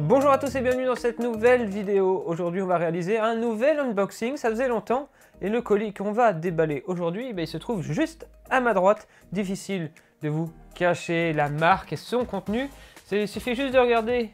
Bonjour à tous et bienvenue dans cette nouvelle vidéo. Aujourd'hui on va réaliser un nouvel unboxing, ça faisait longtemps. Et le colis qu'on va déballer aujourd'hui, il se trouve juste à ma droite. Difficile de vous cacher la marque et son contenu. Il suffit juste de regarder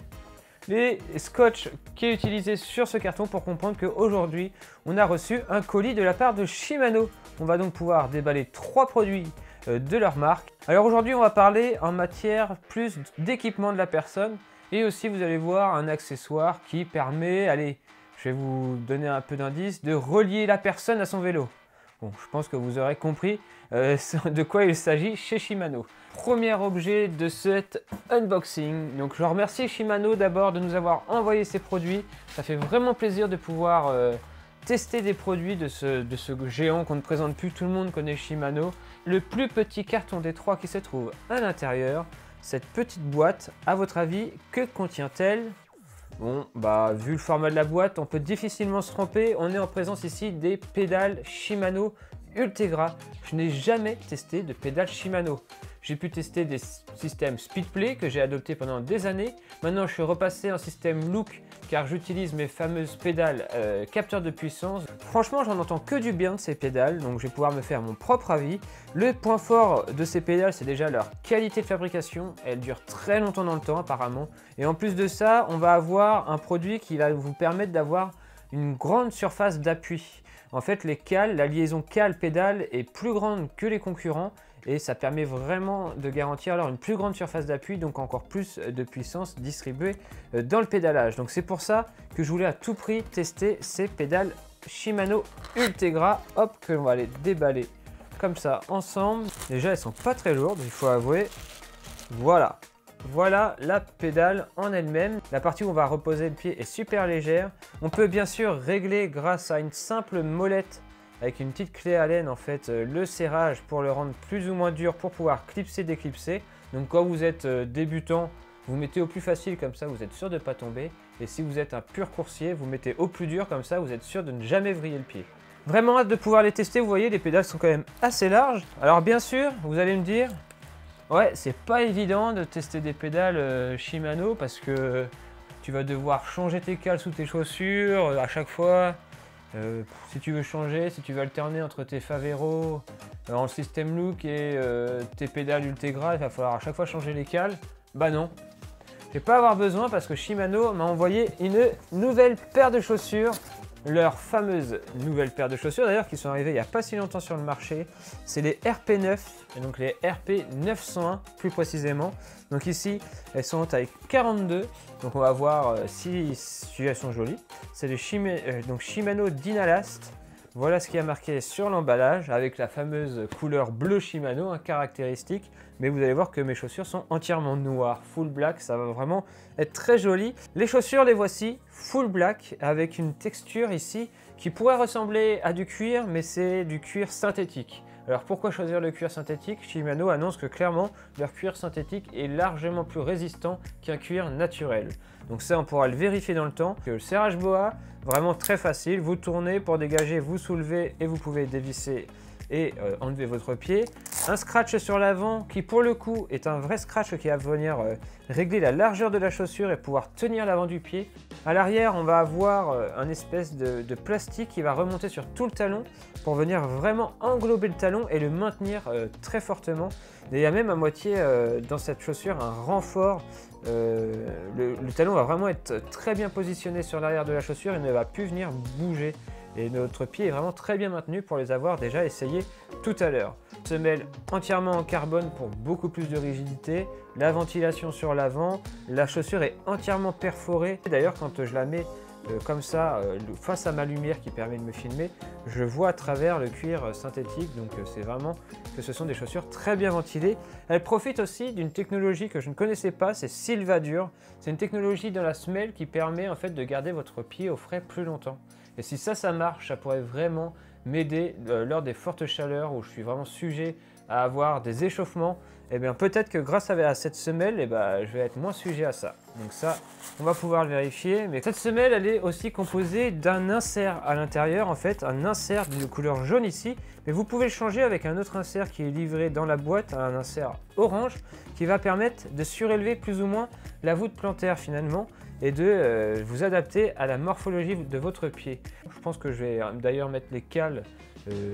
les scotch qui est utilisé sur ce carton pour comprendre qu'aujourd'hui on a reçu un colis de la part de Shimano. On va donc pouvoir déballer 3 produits de leur marque. Alors aujourd'hui on va parler en matière plus d'équipement de la personne. Et aussi, vous allez voir un accessoire qui permet, allez, je vais vous donner un peu d'indice, de relier la personne à son vélo. Bon, je pense que vous aurez compris de quoi il s'agit chez Shimano. Premier objet de cet unboxing. Donc, je remercie Shimano d'abord de nous avoir envoyé ces produits. Ça fait vraiment plaisir de pouvoir tester des produits de ce géant qu'on ne présente plus. Tout le monde connaît Shimano. Le plus petit carton des 3 qui se trouve à l'intérieur. Cette petite boîte, à votre avis, que contient-elle? Bon, vu le format de la boîte, on peut difficilement se tromper. On est en présence ici des pédales Shimano Ultegra. Je n'ai jamais testé de pédales Shimano. J'ai pu tester des systèmes Speedplay que j'ai adopté pendant des années. Maintenant, je suis repassé en système Look car j'utilise mes fameuses pédales capteurs de puissance. Franchement, j'en entends que du bien de ces pédales, donc je vais pouvoir me faire mon propre avis. Le point fort de ces pédales, c'est déjà leur qualité de fabrication. Elles durent très longtemps dans le temps apparemment. Et en plus de ça, on va avoir un produit qui va vous permettre d'avoir une grande surface d'appui. En fait, les cales, la liaison cale-pédale est plus grande que les concurrents et ça permet vraiment de garantir alors une plus grande surface d'appui, donc encore plus de puissance distribuée dans le pédalage. Donc c'est pour ça que je voulais à tout prix tester ces pédales Shimano Ultegra. Hop, que l'on va les déballer comme ça ensemble. Déjà, elles sont pas très lourdes, il faut avouer. Voilà. Voilà la pédale en elle-même. La partie où on va reposer le pied est super légère. On peut bien sûr régler grâce à une simple molette avec une petite clé Allen en fait le serrage pour le rendre plus ou moins dur pour pouvoir clipser, déclipser. Donc quand vous êtes débutant, vous mettez au plus facile comme ça vous êtes sûr de ne pas tomber. Et si vous êtes un pur coursier, vous mettez au plus dur comme ça vous êtes sûr de ne jamais vriller le pied. Vraiment hâte de pouvoir les tester. Vous voyez, les pédales sont quand même assez larges. Alors bien sûr, vous allez me dire, ouais, c'est pas évident de tester des pédales Shimano parce que tu vas devoir changer tes cales sous tes chaussures à chaque fois. Si tu veux changer, si tu veux alterner entre tes Favero en système Look et tes pédales Ultegra, il va falloir à chaque fois changer les cales. Bah non, je vais pas avoir besoin parce que Shimano m'a envoyé une nouvelle paire de chaussures. Leur fameuse nouvelle paire de chaussures d'ailleurs qui sont arrivées il n'y a pas si longtemps sur le marché, c'est les RP9 et donc les RP 901 plus précisément. Donc ici elles sont en taille 42, donc on va voir si elles sont jolies. C'est le Shimano Dynalast. Voilà ce qui a marqué sur l'emballage avec la fameuse couleur bleu Shimano, caractéristique. Mais vous allez voir que mes chaussures sont entièrement noires, full black, ça va vraiment être très joli. Les chaussures, les voici, full black, avec une texture ici qui pourrait ressembler à du cuir, mais c'est du cuir synthétique. Alors pourquoi choisir le cuir synthétique? Shimano annonce que clairement leur cuir synthétique est largement plus résistant qu'un cuir naturel. Donc ça on pourra le vérifier dans le temps. Le serrage boa, vraiment très facile, vous tournez pour dégager, vous soulevez et vous pouvez dévisser et enlever votre pied. Un scratch sur l'avant qui pour le coup est un vrai scratch qui va venir régler la largeur de la chaussure et pouvoir tenir l'avant du pied. À l'arrière on va avoir un espèce de plastique qui va remonter sur tout le talon pour venir vraiment englober le talon et le maintenir très fortement. Et il y a même à moitié dans cette chaussure un renfort. Le talon va vraiment être très bien positionné sur l'arrière de la chaussure et ne va plus venir bouger. Et notre pied est vraiment très bien maintenu pour les avoir déjà essayés tout à l'heure. Semelle entièrement en carbone pour beaucoup plus de rigidité, la ventilation sur l'avant, la chaussure est entièrement perforée. D'ailleurs quand je la mets comme ça face à ma lumière qui permet de me filmer, je vois à travers le cuir synthétique, donc c'est vraiment que ce sont des chaussures très bien ventilées. Elles profitent aussi d'une technologie que je ne connaissais pas, c'est Silvadur. C'est une technologie dans la semelle qui permet en fait de garder votre pied au frais plus longtemps. Et si ça marche, ça pourrait vraiment m'aider lors des fortes chaleurs où je suis vraiment sujet à avoir des échauffements, et bien peut-être que grâce à cette semelle, je vais être moins sujet à ça. Donc ça, on va pouvoir le vérifier. Mais cette semelle, elle est aussi composée d'un insert à l'intérieur, en fait, un insert de couleur jaune ici. Mais vous pouvez le changer avec un autre insert qui est livré dans la boîte, un insert orange, qui va permettre de surélever plus ou moins la voûte plantaire finalement, et de vous adapter à la morphologie de votre pied. Je pense que je vais d'ailleurs mettre les cales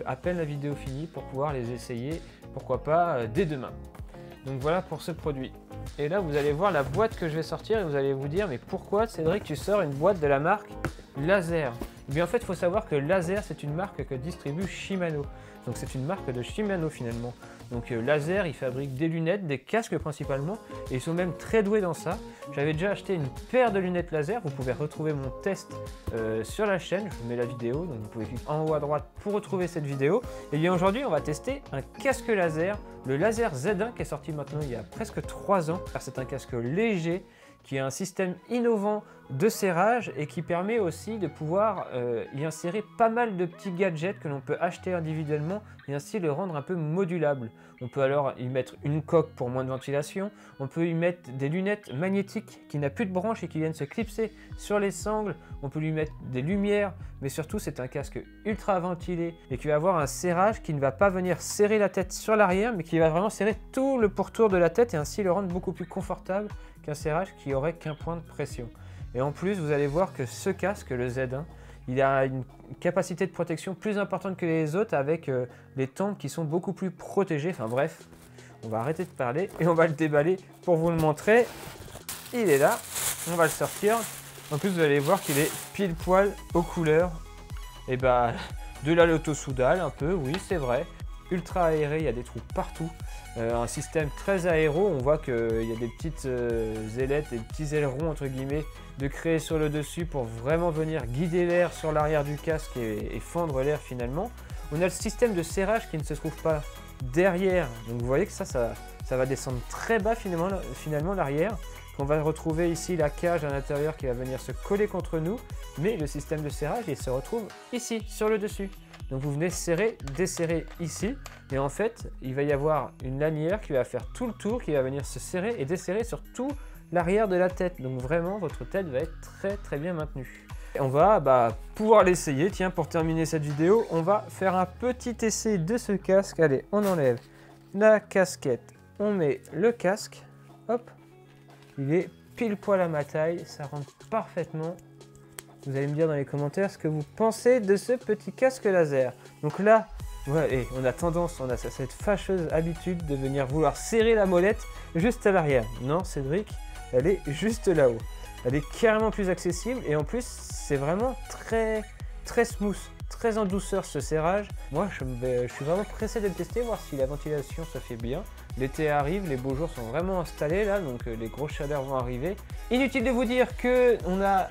à peine la vidéo finie pour pouvoir les essayer, pourquoi pas dès demain. Donc voilà pour ce produit. Et là vous allez voir la boîte que je vais sortir et vous allez vous dire mais pourquoi Cédric tu sors une boîte de la marque Laser? Eh bien en fait il faut savoir que Laser c'est une marque que distribue Shimano. Donc c'est une marque de Shimano finalement. Donc Laser, ils fabriquent des lunettes, des casques principalement, et ils sont même très doués dans ça. J'avais déjà acheté une paire de lunettes laser, vous pouvez retrouver mon test sur la chaîne, je vous mets la vidéo, donc vous pouvez cliquer en haut à droite pour retrouver cette vidéo. Et bien aujourd'hui, on va tester un casque laser, le Laser Z1 qui est sorti maintenant il y a presque 3 ans. C'est un casque léger, qui a un système innovant de serrage et qui permet aussi de pouvoir y insérer pas mal de petits gadgets que l'on peut acheter individuellement et ainsi le rendre un peu modulable. On peut alors y mettre une coque pour moins de ventilation, on peut y mettre des lunettes magnétiques qui n'a plus de branches et qui viennent se clipser sur les sangles, on peut lui mettre des lumières, mais surtout c'est un casque ultra ventilé et qui va avoir un serrage qui ne va pas venir serrer la tête sur l'arrière mais qui va vraiment serrer tout le pourtour de la tête et ainsi le rendre beaucoup plus confortable qu'un serrage qui aurait qu'un point de pression. Et en plus vous allez voir que ce casque, le Z1, il a une capacité de protection plus importante que les autres avec les tempes qui sont beaucoup plus protégées. Enfin bref, on va arrêter de parler et on va le déballer pour vous le montrer. Il est là, on va le sortir. En plus vous allez voir qu'il est pile poil aux couleurs et de la Lotto Soudal un peu, oui c'est vrai. Ultra aéré, il y a des trous partout. Un système très aéro, on voit qu'il y a des petites ailettes, des petits ailerons entre guillemets de créer sur le dessus pour vraiment venir guider l'air sur l'arrière du casque et fendre l'air finalement. On a le système de serrage qui ne se trouve pas derrière, donc vous voyez que ça va descendre très bas finalement l'arrière. On va retrouver ici la cage à l'intérieur qui va venir se coller contre nous, mais le système de serrage il se retrouve ici sur le dessus. Donc vous venez serrer, desserrer ici et en fait il va y avoir une lanière qui va faire tout le tour, qui va venir se serrer et desserrer sur tout l'arrière de la tête. Donc vraiment votre tête va être très bien maintenue. Et on va pouvoir l'essayer. Tiens, pour terminer cette vidéo, on va faire un petit essai de ce casque. Allez, on enlève la casquette, on met le casque, hop, il est pile poil à ma taille, ça rentre parfaitement. Vous allez me dire dans les commentaires ce que vous pensez de ce petit casque laser. Donc là, ouais, on a tendance, on a cette fâcheuse habitude de venir vouloir serrer la molette juste à l'arrière. Non, Cédric, elle est juste là-haut. Elle est carrément plus accessible et en plus, c'est vraiment très smooth, très en douceur ce serrage. Moi, je suis vraiment pressé de le tester, voir si la ventilation se fait bien. L'été arrive, les beaux jours sont vraiment installés là, donc les grosses chaleurs vont arriver. Inutile de vous dire qu'on a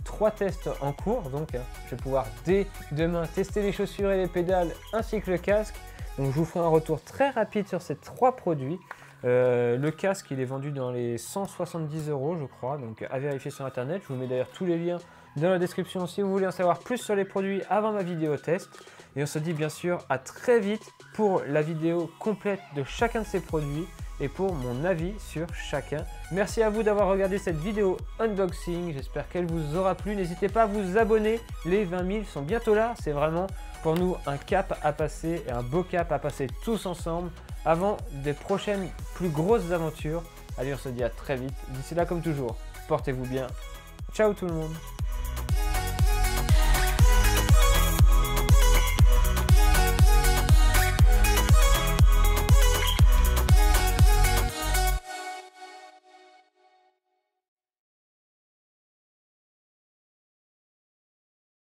3 tests en cours, donc je vais pouvoir dès demain tester les chaussures et les pédales ainsi que le casque. Donc je vous ferai un retour très rapide sur ces 3 produits. Le casque il est vendu dans les 170 € je crois, donc à vérifier sur internet. Je vous mets d'ailleurs tous les liens dans la description si vous voulez en savoir plus sur les produits avant ma vidéo test. Et on se dit bien sûr à très vite pour la vidéo complète de chacun de ces produits et pour mon avis sur chacun. Merci à vous d'avoir regardé cette vidéo unboxing, j'espère qu'elle vous aura plu. N'hésitez pas à vous abonner, les 20 000 sont bientôt là. C'est vraiment pour nous un cap à passer et un beau cap à passer tous ensemble avant des prochaines plus grosses aventures. Allez, on se dit à très vite. D'ici là, comme toujours, portez-vous bien. Ciao tout le monde.